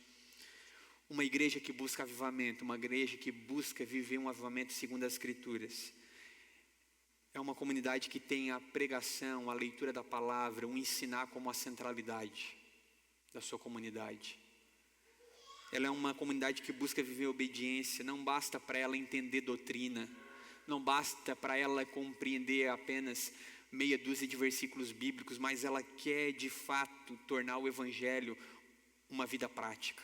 Uma igreja que busca avivamento, uma igreja que busca viver um avivamento segundo as Escrituras, é uma comunidade que tem a pregação, a leitura da palavra, o ensinar como a centralidade da sua comunidade. Ela é uma comunidade que busca viver obediência. Não basta para ela entender doutrina, não basta para ela compreender apenas meia dúzia de versículos bíblicos, mas ela quer de fato tornar o evangelho uma vida prática.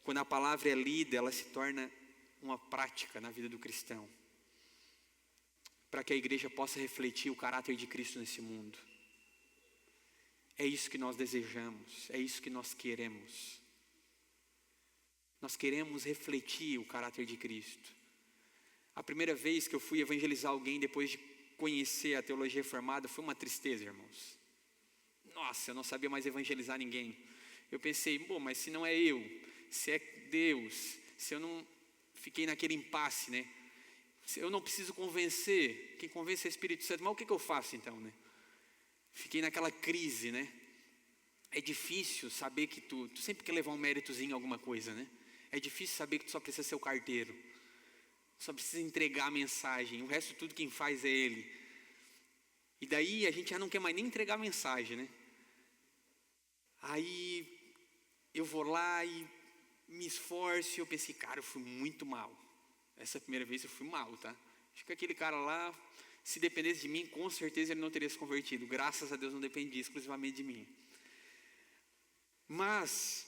Quando a palavra é lida, ela se torna uma prática na vida do cristão, para que a igreja possa refletir o caráter de Cristo nesse mundo. É isso que nós desejamos, é isso que nós queremos. Nós queremos refletir o caráter de Cristo. A primeira vez que eu fui evangelizar alguém depois de conhecer a teologia reformada foi uma tristeza, irmãos. Nossa, eu não sabia mais evangelizar ninguém. Eu pensei, mas se não é eu, se é Deus, se eu não fiquei naquele impasse, Eu não preciso convencer, quem convence é o Espírito Santo. Mas o que eu faço então, né? Fiquei naquela crise, né? É difícil saber que tu sempre quer levar um méritozinho em alguma coisa, né? É difícil saber que tu só precisa ser o carteiro, só precisa entregar a mensagem, o resto tudo quem faz é Ele. E daí a gente já não quer mais nem entregar a mensagem, né? Aí eu vou lá e me esforço e eu pensei, cara, eu fui muito mal. Essa primeira vez eu fui mal, tá? Acho que aquele cara lá, se dependesse de mim, com certeza ele não teria se convertido. Graças a Deus não dependia exclusivamente de mim. Mas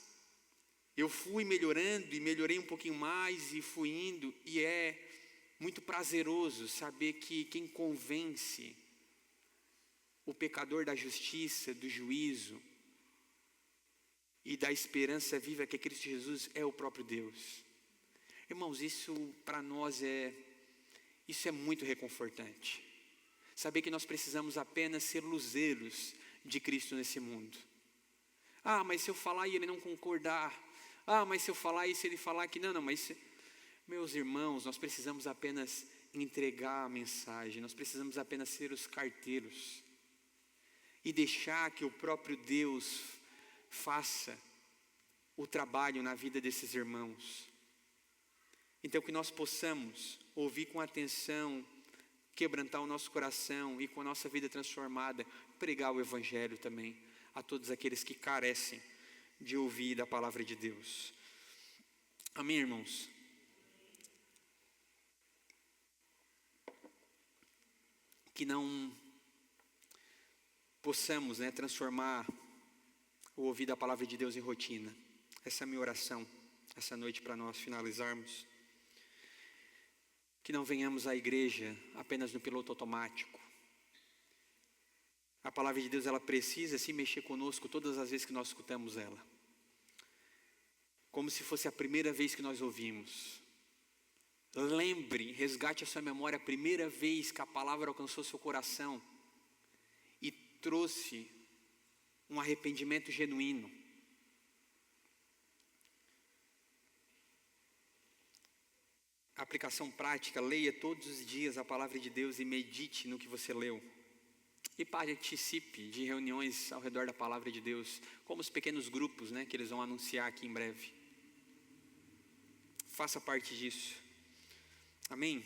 eu fui melhorando e melhorei um pouquinho mais e fui indo. E é muito prazeroso saber que quem convence o pecador da justiça, do juízo e da esperança viva que é Cristo Jesus é o próprio Deus. Irmãos, isso para nós isso é muito reconfortante. Saber que nós precisamos apenas ser luzeiros de Cristo nesse mundo. Ah, mas se eu falar e ele não concordar. Ah, mas se eu falar e se ele falar que não, mas... Meus irmãos, nós precisamos apenas entregar a mensagem. Nós precisamos apenas ser os carteiros. E deixar que o próprio Deus faça o trabalho na vida desses irmãos. Então que nós possamos ouvir com atenção, quebrantar o nosso coração e com a nossa vida transformada, pregar o Evangelho também a todos aqueles que carecem de ouvir da palavra de Deus. Amém, irmãos? Que não possamos, transformar o ouvir da palavra de Deus em rotina. Essa é a minha oração essa noite para nós finalizarmos. Que não venhamos à igreja apenas no piloto automático. A palavra de Deus, ela precisa se mexer conosco todas as vezes que nós escutamos ela. Como se fosse a primeira vez que nós ouvimos. Lembre, resgate a sua memória a primeira vez que a palavra alcançou seu coração e trouxe um arrependimento genuíno. Aplicação prática, leia todos os dias a palavra de Deus e medite no que você leu. E participe de reuniões ao redor da palavra de Deus, como os pequenos grupos, que eles vão anunciar aqui em breve. Faça parte disso. Amém?